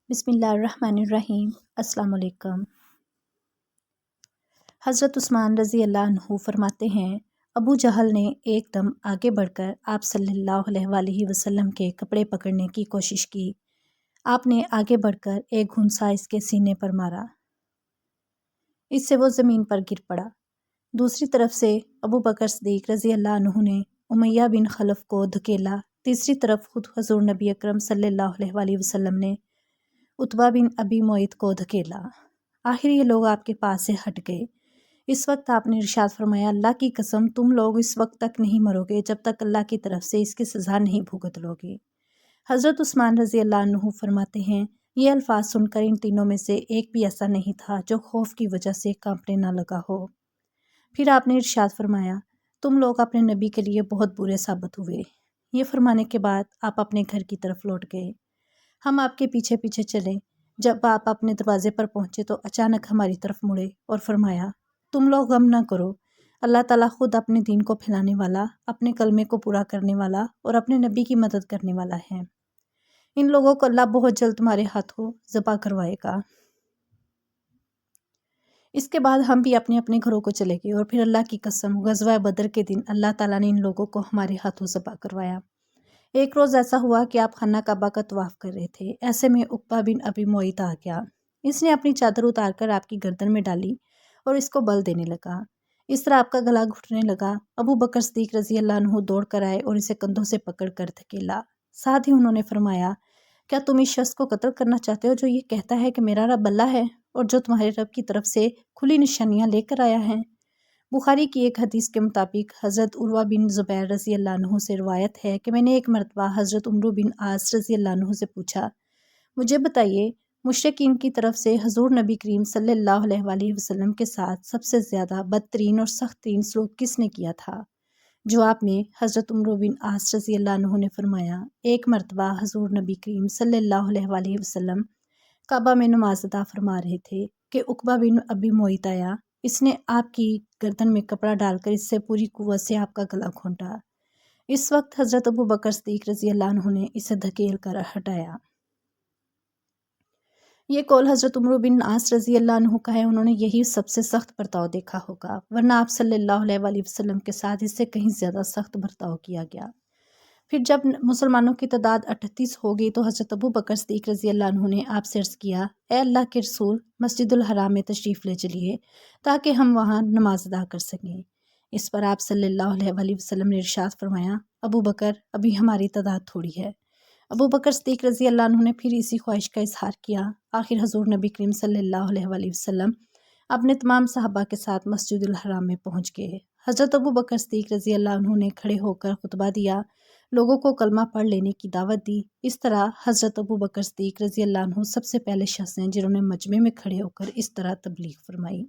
بسم اللہ الرحمن الرحیم۔ السلام علیکم۔ حضرت عثمان رضی اللہ عنہ فرماتے ہیں، ابو جہل نے ایک دم آگے بڑھ کر آپ صلی اللہ علیہ وآلہ وسلم کے کپڑے پکڑنے کی کوشش کی۔ آپ نے آگے بڑھ کر ایک گھونسا اس کے سینے پر مارا، اس سے وہ زمین پر گر پڑا۔ دوسری طرف سے ابو بکر صدیق رضی اللہ عنہ نے امیہ بن خلف کو دھکیلا۔ تیسری طرف خود حضور نبی اکرم صلی اللہ علیہ وآلہ وسلم نے عتبہ بن ابی معیط کو دھکیلا۔ آخر یہ لوگ آپ کے پاس سے ہٹ گئے۔ اس وقت آپ نے ارشاد فرمایا، اللہ کی قسم تم لوگ اس وقت تک نہیں مرو گے جب تک اللہ کی طرف سے اس کی سزا نہیں بھگت لو گے۔ حضرت عثمان رضی اللہ عنہ فرماتے ہیں، یہ الفاظ سن کر ان تینوں میں سے ایک بھی ایسا نہیں تھا جو خوف کی وجہ سے کانپنے نہ لگا ہو۔ پھر آپ نے ارشاد فرمایا، تم لوگ اپنے نبی کے لیے بہت برے ثابت ہوئے۔ یہ فرمانے کے بعد آپ اپنے گھر کی طرف لوٹ گئے۔ ہم آپ کے پیچھے پیچھے چلے۔ جب آپ اپنے دروازے پر پہنچے تو اچانک ہماری طرف مڑے اور فرمایا، تم لوگ غم نہ کرو، اللہ تعالیٰ خود اپنے دین کو پھیلانے والا، اپنے کلمے کو پورا کرنے والا اور اپنے نبی کی مدد کرنے والا ہے۔ ان لوگوں کو اللہ بہت جلد تمہارے ہاتھوں ذبح کروائے گا۔ اس کے بعد ہم بھی اپنے اپنے گھروں کو چلے گئے اور پھر اللہ کی قسم غزوہ بدر کے دن اللہ تعالیٰ نے ان لوگوں کو ہمارے ہاتھوں ذبح کروایا۔ ایک روز ایسا ہوا کہ آپ خانہ کعبہ کا طواف کر رہے تھے، ایسے میں عقبہ بن ابی معیط آ گیا۔ اس نے اپنی چادر اتار کر آپ کی گردن میں ڈالی اور اس کو بل دینے لگا۔ اس طرح آپ کا گلا گھٹنے لگا۔ ابو بکر صدیق رضی اللہ عنہ دوڑ کر آئے اور اسے کندھوں سے پکڑ کر دھکیلا۔ ساتھ ہی انہوں نے فرمایا، کیا تم اس شخص کو قتل کرنا چاہتے ہو جو یہ کہتا ہے کہ میرا رب اللہ ہے اور جو تمہارے رب کی طرف سے کھلی نشانیاں لے کر آیا ہے؟ بخاری کی ایک حدیث کے مطابق حضرت عروہ بن زبیر رضی اللہ عنہ سے روایت ہے کہ میں نے ایک مرتبہ حضرت عمرو بن عاص رضی اللہ عنہ سے پوچھا، مجھے بتائیے مشرکین کی طرف سے حضور نبی کریم صلی اللہ علیہ وآلہ وسلم کے ساتھ سب سے زیادہ بدترین اور سخت ترین سلوک کس نے کیا تھا؟ جواب میں حضرت عمرو بن عاص رضی اللہ عنہ نے فرمایا، ایک مرتبہ حضور نبی کریم صلی اللہ علیہ وآلہ وسلم کعبہ میں نماز ادا فرما رہے تھے کہ عقبہ بن ابی معیط آیا۔ اس نے آپ کی گردن میں کپڑا ڈال کر اس سے پوری قوت سے آپ کا گلا گھونٹا۔ اس وقت حضرت ابو بکر صدیق رضی اللہ عنہ نے اسے دھکیل کر ہٹایا۔ یہ قول حضرت عمرو بن عاص رضی اللہ عنہ کا ہے۔ انہوں نے یہی سب سے سخت برتاؤ دیکھا ہوگا، ورنہ آپ صلی اللہ علیہ وآلہ وسلم کے ساتھ اس سے کہیں زیادہ سخت برتاؤ کیا گیا۔ پھر جب مسلمانوں کی تعداد 38 ہو گئی تو حضرت ابو بکر صدیق رضی اللہ عنہ نے آپ سے عرض کیا، اے اللہ کے رسول، مسجد الحرام میں تشریف لے چلیے تاکہ ہم وہاں نماز ادا کر سکیں۔ اس پر آپ صلی اللہ علیہ وآلہ وسلم نے ارشاد فرمایا، ابو بکر، ابھی ہماری تعداد تھوڑی ہے۔ ابو بکر صدیق رضی اللہ عنہ نے پھر اسی خواہش کا اظہار کیا۔ آخر حضور نبی کریم صلی اللہ علیہ وآلہ وسلم اپنے تمام صحابہ کے ساتھ مسجد الحرام میں پہنچ گئے۔ حضرت ابو بکر صدیق رضی اللہ عنہ نے کھڑے ہو کر خطبہ دیا، لوگوں کو کلمہ پڑھ لینے کی دعوت دی۔ اس طرح حضرت ابو بکر صدیق رضی اللہ عنہ سب سے پہلے شخص ہیں جنہوں نے مجمع میں کھڑے ہو کر اس طرح تبلیغ فرمائی۔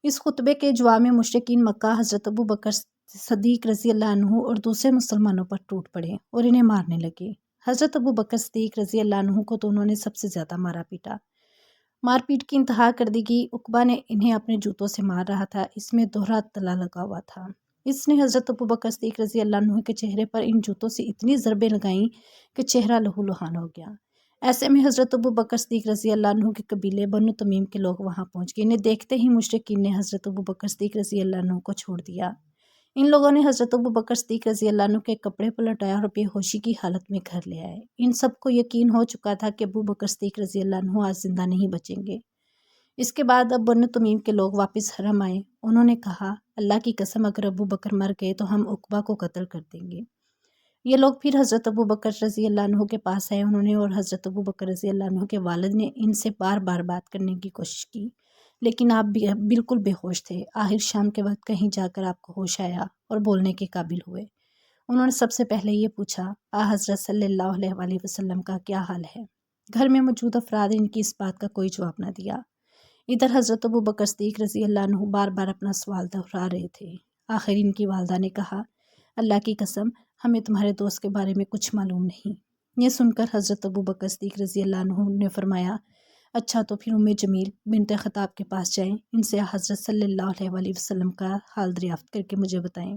اس خطبے کے جواب میں مشرکین مکہ حضرت ابو بکر صدیق رضی اللہ عنہ اور دوسرے مسلمانوں پر ٹوٹ پڑے اور انہیں مارنے لگے۔ حضرت ابو بکر صدیق رضی اللہ عنہ کو تو انہوں نے سب سے زیادہ مارا پیٹا۔ مار پیٹ کی انتہا کر دی گئی۔ عقبہ نے انہیں اپنے جوتوں سے مار رہا تھا، اس میں دوہرا تلا لگا ہوا تھا۔ اس نے حضرت ابو بکر صدیق رضی اللہ عنہ کے چہرے پر ان جوتوں سے اتنی ضربیں لگائیں کہ چہرہ لہو لہان ہو گیا۔ ایسے میں حضرت ابو بکر صدیق رضی اللہ عنہ کے قبیلے بنو تمیم کے لوگ وہاں پہنچ گئے۔ انہیں دیکھتے ہی مشرکین نے حضرت ابو بکر صدیق رضی اللہ عنہ کو چھوڑ دیا۔ ان لوگوں نے حضرت ابو بکر صدیق رضی اللہ عنہ کے کپڑے پلٹایا اور بے ہوشی کی حالت میں گھر لے آئے۔ ان سب کو یقین ہو چکا تھا کہ ابو بکر صدیق رضی اللہ عنہ آج زندہ نہیں بچیں گے۔ اس کے بعد اب بنو تمیم کے لوگ واپس حرم آئے۔ انہوں نے کہا، اللہ کی قسم اگر ابو بکر مر گئے تو ہم عقبہ کو قتل کر دیں گے۔ یہ لوگ پھر حضرت ابو بکر رضی اللہ عنہ کے پاس آئے۔ انہوں نے اور حضرت ابو بکر رضی اللہ عنہ کے والد نے ان سے بار بار بات کرنے کی کوشش کی، لیکن آپ بالکل بے ہوش تھے۔ آخر شام کے وقت کہیں جا کر آپ کو ہوش آیا اور بولنے کے قابل ہوئے۔ انہوں نے سب سے پہلے یہ پوچھا، حضرت صلی اللہ علیہ وآلہ وسلم کا کیا حال ہے؟ گھر میں موجود افراد ان کی اس بات کا کوئی جواب نہ دیا۔ ادھر حضرت ابو بکر صدیق رضی اللہ عنہ بار بار اپنا سوال دہرا رہے تھے۔ آخر ان کی والدہ نے کہا، اللہ کی قسم ہمیں تمہارے دوست کے بارے میں کچھ معلوم نہیں۔ یہ سن کر حضرت ابو بکر صدیق رضی اللہ عنہ نے فرمایا، اچھا تو پھر ام جمیل بنت خطاب کے پاس جائیں، ان سے حضرت صلی اللہ علیہ وآلہ وسلم کا حال دریافت کر کے مجھے بتائیں۔